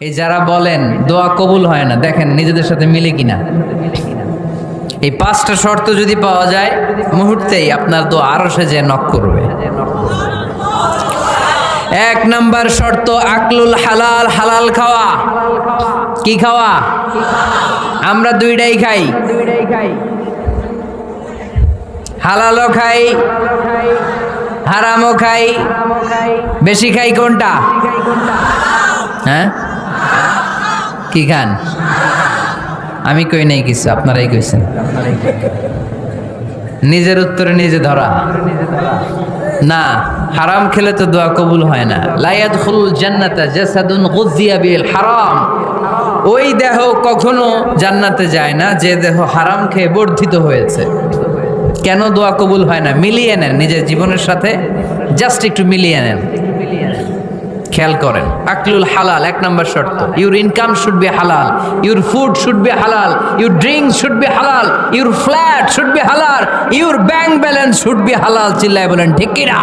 এই যারা বলেন দোয়া কবুল হয় না, দেখেন নিজেদের সাথে মিলে কিনা। এই পাঁচটা শর্ত যদি পাওয়া যায়, মুহূর্তেই আপনার দোয়া আরশে যে নক করবে। এক নাম্বার শর্ত আকলুল হালাল, হালাল খাওয়া। কি খাওয়া? আমরা দুইটাই খাই, হালালও খাই হারামও খাই। বেশি খাই কোনটা? হ্যাঁ, কি খান? আমি কই নাই কিছু, আপনারাই কইছেন। নিজের উত্তরে নিজে ধরা না। হারাম খেলে তো দোয়া কবুল হয় না। লা ইয়াদখুলুল জান্নাতা জাসাদুন গুযিয়া বিল হারাম। ওই দেহ কখনো জান্নাতে যায় না যে দেহ হারাম খেয়ে বর্ধিত হয়েছে। কেন দোয়া কবুল হয় না? মিলিয়ে নেন নিজের জীবনের সাথে, জাস্ট একটু মিলিয়ে নেন, খেয়াল করেন। আকলুল হালাল এক নম্বর শর্ত। ইউর ইনকাম শুড বি হালাল, ইউর ফুড শুড বি হালাল, ইউর ড্রিঙ্ক শুড বি হালাল, ইউর ফ্ল্যাট শুড বি হালাল, your bank balance should be হালাল। চিল্লায় বলেন ঠিক কিনা?